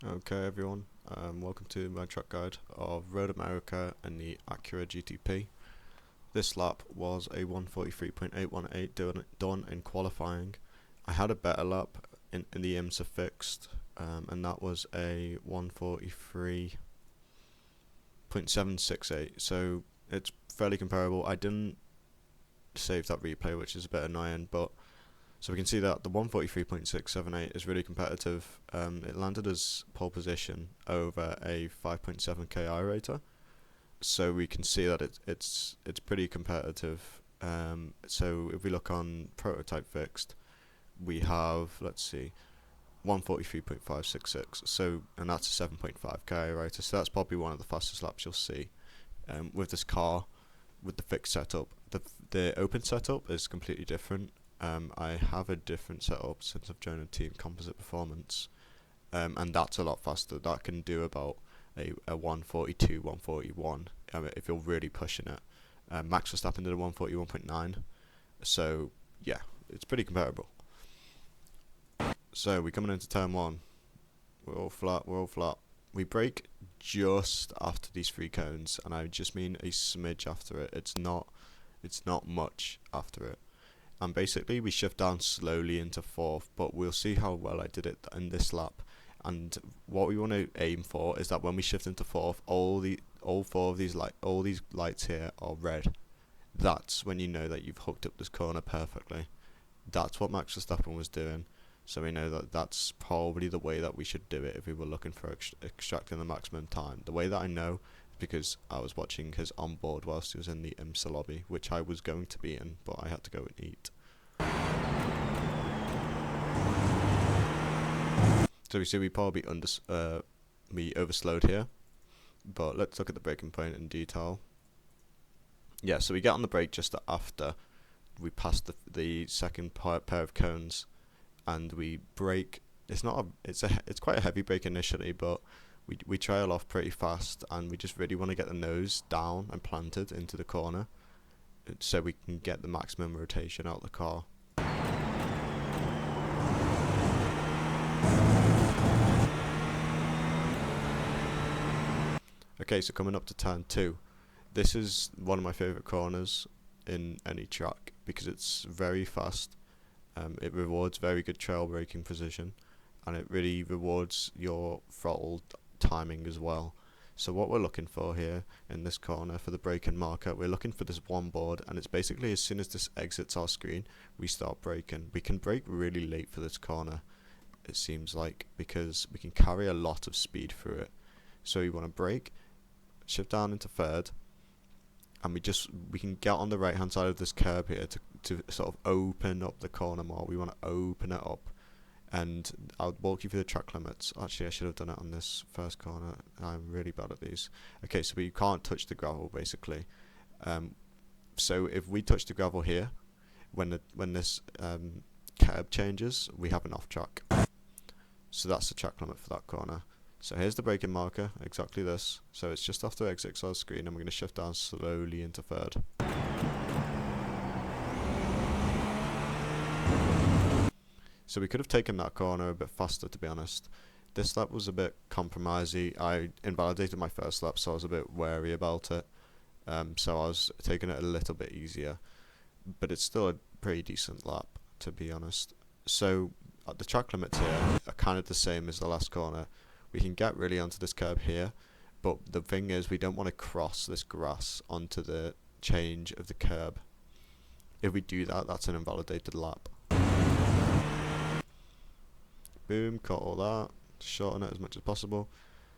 Okay, everyone, welcome to my track guide of Road America and the Acura GTP. This lap was a 143.818 done in qualifying. I had a better lap in the IMSA fixed, and that was a 143.768, so it's fairly comparable. I didn't save that replay, which is a bit annoying, but so we can see that the 143.678 is really competitive. It landed as pole position over a 5.7k iRater, so we can see that it's pretty competitive. So if we look on prototype fixed, we have, let's see, 143.566. So, and that's a 7.5k iRater. So that's probably one of the fastest laps you'll see with this car, with the fixed setup. The open setup is completely different. I have a different setup since I've joined a team, Composite Performance, and that's a lot faster. That can do about a 142, 141 if you're really pushing it. Max Verstappen did a 141.9, so yeah, it's pretty comparable. So we're coming into turn one. We're all flat. We brake just after these three cones, and I just mean a smidge after it. It's not much after it. And basically we shift down slowly into fourth, but we'll see how well I did it in this lap. And what we want to aim for is that when we shift into fourth, all four of these lights here are red. That's when you know that you've hooked up this corner perfectly. That's what Max Verstappen was doing. So we know that that's probably the way that we should do it if we were looking for extracting the maximum time. The way that I know because I was watching his onboard whilst he was in the IMSA lobby, which I was going to be in, but I had to go and eat. So we see we probably overslowed here, but let's look at the braking point in detail. Yeah, so we get on the brake just after we pass the second pair of cones, and we brake. It's quite a heavy brake initially, but we trail off pretty fast, and we just really want to get the nose down and planted into the corner so we can get the maximum rotation out of the car. Okay, so coming up to turn 2, this is one of my favourite corners in any track because it's very fast. It rewards very good trail braking precision, and it really rewards your throttle timing as well. So what we're looking for here in this corner for the braking marker, we're looking for this one board, and it's basically as soon as this exits our screen, we start braking. We can brake really late for this corner, it seems like, because we can carry a lot of speed through it. So we want to brake, shift down into third, and we can get on the right hand side of this curb here to sort of open up the corner more. We want to open it up, and I'll walk you through the track limits. Actually, I should have done it on this first corner. I'm really bad at these. Okay, so we can't touch the gravel basically. So if we touch the gravel here, when this curb changes, we have an off track. So that's the track limit for that corner. So here's the braking marker, exactly this. So it's just after exits our screen, and we're going to shift down slowly into third. So we could have taken that corner a bit faster, to be honest. This lap was a bit compromisey. I invalidated my first lap, so I was a bit wary about it. So I was taking it a little bit easier. But it's still a pretty decent lap, to be honest. So the track limits here are kind of the same as the last corner. We can get really onto this curb here, but the thing is we don't want to cross this grass onto the change of the curb. If we do that, that's an invalidated lap. Boom, cut all that, shorten it as much as possible.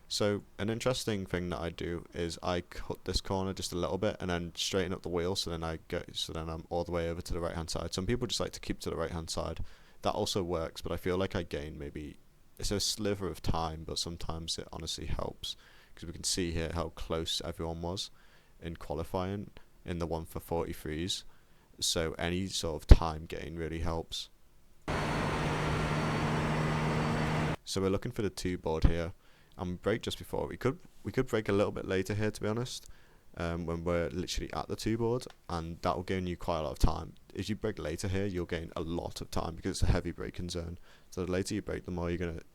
So an interesting thing that I do is I cut this corner just a little bit and then straighten up the wheel, so then I'm all the way over to the right hand side. Some people just like to keep to the right hand side. That also works, but I feel like I gain maybe, it's a sliver of time, but sometimes it honestly helps, because we can see here how close everyone was in qualifying in the 1 for 43s. So any sort of time gain really helps. So we're looking for the 2 board here, and we brake just before. We could brake a little bit later here, to be honest, when we're literally at the 2 board, and that will gain you quite a lot of time. If you brake later here, you'll gain a lot of time because it's a heavy braking zone. So the later you brake, the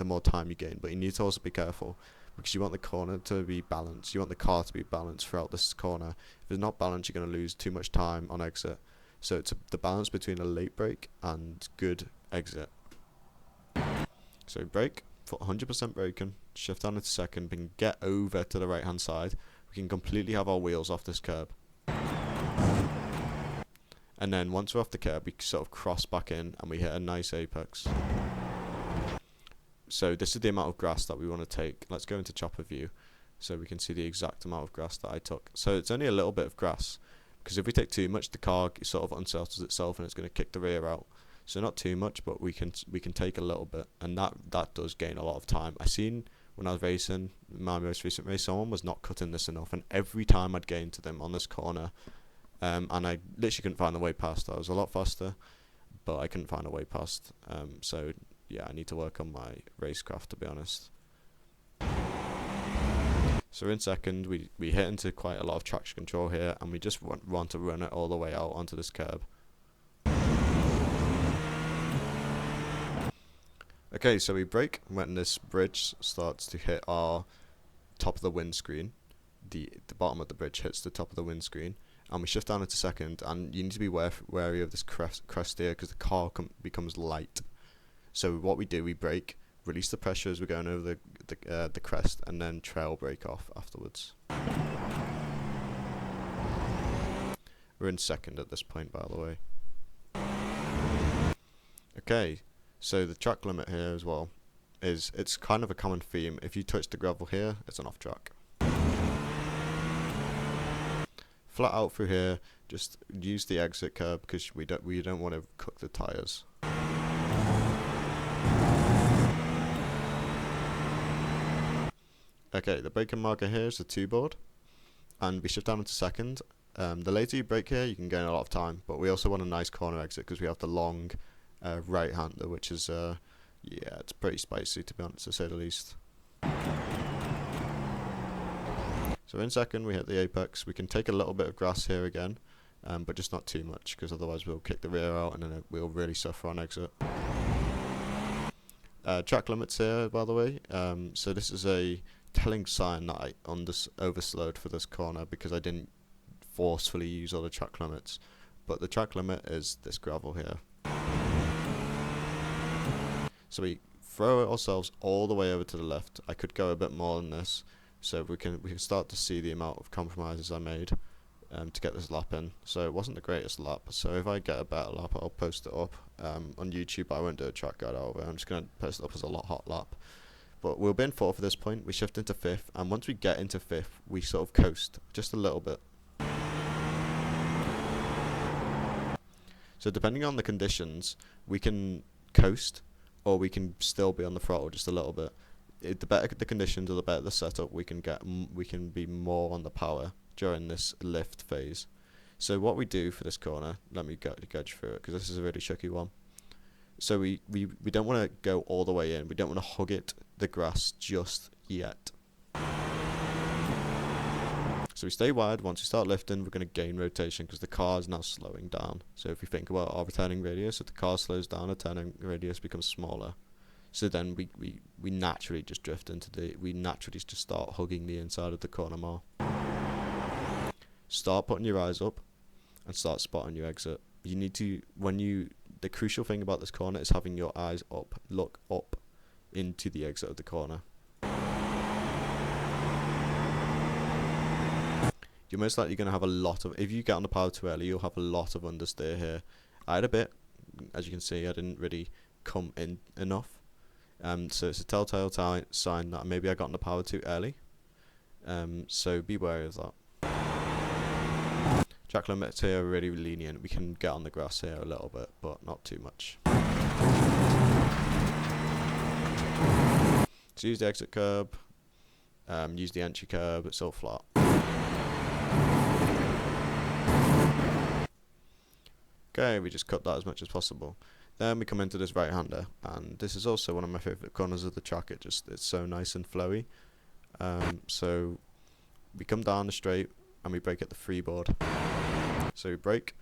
more time you gain. But you need to also be careful because you want the corner to be balanced. You want the car to be balanced throughout this corner. If it's not balanced, you're going to lose too much time on exit. So it's the balance between a late brake and good exit. So brake, for 100% braking, shift down into second, we can get over to the right hand side. We can completely have our wheels off this curb. And then once we're off the curb, we sort of cross back in and we hit a nice apex. So this is the amount of grass that we want to take. Let's go into chopper view so we can see the exact amount of grass that I took. So it's only a little bit of grass, because if we take too much, the car sort of unsettles itself and it's going to kick the rear out. So not too much, but we can take a little bit, and that does gain a lot of time. I seen when I was racing my most recent race, someone was not cutting this enough, and every time I'd get into them on this corner, and I literally couldn't find the way past. I was a lot faster, but I couldn't find a way past. So yeah, I need to work on my racecraft, to be honest. So in second, we hit into quite a lot of traction control here, and we just want to run it all the way out onto this curb. Okay, so we brake when this bridge starts to hit our top of the windscreen. The bottom of the bridge hits the top of the windscreen, and we shift down into second, and you need to be wary of this crest here because the car becomes light. So what we do, we brake, release the pressure as we're going over the crest, and then trail brake off afterwards. We're in second at this point, by the way. Okay, so the track limit here as well it's kind of a common theme. If you touch the gravel here, it's an off track. Flat out through here, just use the exit curb because we don't want to cook the tires. Okay, the braking marker here is the 2 board, and we shift down into second. The later you brake here, you can gain a lot of time, but we also want a nice corner exit because we have the long right-hander, which is yeah, it's pretty spicy, to be honest, to say the least. So in second, we hit the apex. We can take a little bit of grass here again, but just not too much, because otherwise we'll kick the rear out and then we'll really suffer on exit. Track limits here, by the way. So this is a telling sign that I overslowed for this corner because I didn't forcefully use all the track limits. But the track limit is this gravel here. So we throw ourselves all the way over to the left. I could go a bit more than this, so we can start to see the amount of compromises I made to get this lap in. So it wasn't the greatest lap. So if I get a better lap, I'll post it up on YouTube. I won't do a track guide over. I'm just going to post it up as a hot lap. But we'll be in fourth at this point. We shift into fifth, and once we get into fifth, we sort of coast just a little bit. So depending on the conditions, we can coast, or we can still be on the throttle just a little bit. The better the conditions, or the better the setup, we can be more on the power during this lift phase. So what we do for this corner, let me gauge through it because this is a really tricky one. So we don't want to go all the way in. We don't want to hug the grass just yet. So we stay wide. Once we start lifting, we're going to gain rotation because the car is now slowing down. So if we think about our returning radius, if the car slows down, the turning radius becomes smaller. So then we naturally just drift we naturally just start hugging the inside of the corner more. Start putting your eyes up and start spotting your exit. You need to, the crucial thing about this corner is having your eyes up, look up into the exit of the corner. You're most likely going to have a lot of, if you get on the power too early, you'll have a lot of understeer here. I had a bit, as you can see, I didn't really come in enough. So it's a telltale sign that maybe I got on the power too early. So be wary of that. Track limits here are really lenient. We can get on the grass here a little bit, but not too much. So use the exit curb, use the entry curb, it's all flat. Okay, we just cut that as much as possible. Then we come into this right-hander, and this is also one of my favourite corners of the track. It's so nice and flowy. So we come down the straight, and we brake at the freeboard. So we brake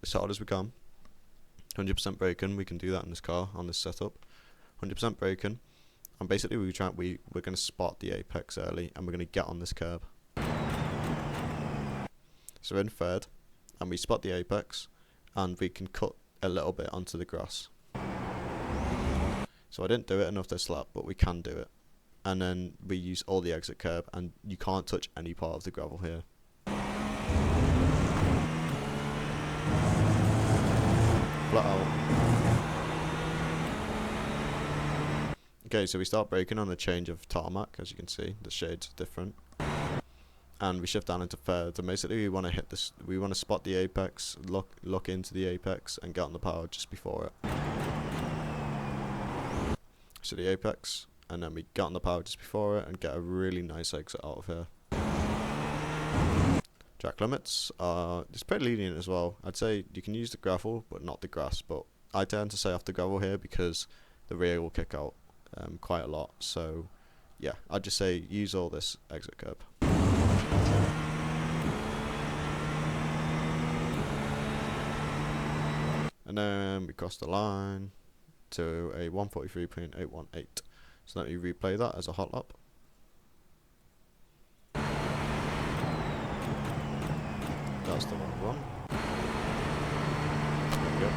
as hard as we can, 100% braking. We can do that in this car on this setup, 100% braking, and basically we're going to spot the apex early, and we're going to get on this curb. So we're in third, and we spot the apex, and we can cut a little bit onto the grass. So I didn't do it enough this lap, but we can do it. And then we use all the exit curb, and you can't touch any part of the gravel here. Flat out. Okay, so we start braking on the change of tarmac. As you can see, the shades are different. And we shift down into third, and basically we want to hit this. We want to spot the apex, look into the apex, and get on the power just before it. So the apex, and then we get on the power just before it, and get a really nice exit out of here. Track limits are it's pretty lenient as well. I'd say you can use the gravel, but not the grass. But I tend to say off the gravel here because the rear will kick out quite a lot. So yeah, I'd just say use all this exit curb. And then we cross the line to a 143.818. So let me replay that as a hot lap. That's the wrong one. There we go.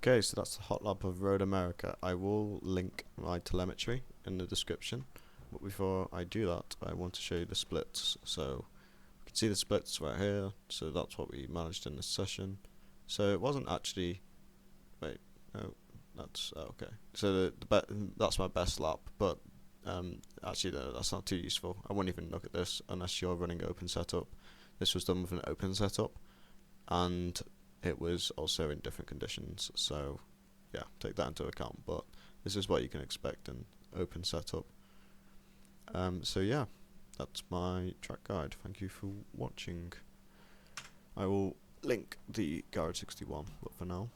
Okay, so that's the hot lap of Road America. I will link my telemetry in the description, but before I do that, I want to show you the splits. So you can see the splits right here. So that's what we managed in this session. So it wasn't actually, wait, no, that's okay. So that's my best lap, but actually no, that's not too useful. I won't even look at this unless you're running open setup. This was done with an open setup, and it was also in different conditions, so yeah, take that into account, but this is what you can expect in open setup. So yeah, that's my track guide. Thank you for watching. I will link the Garage 61, but for now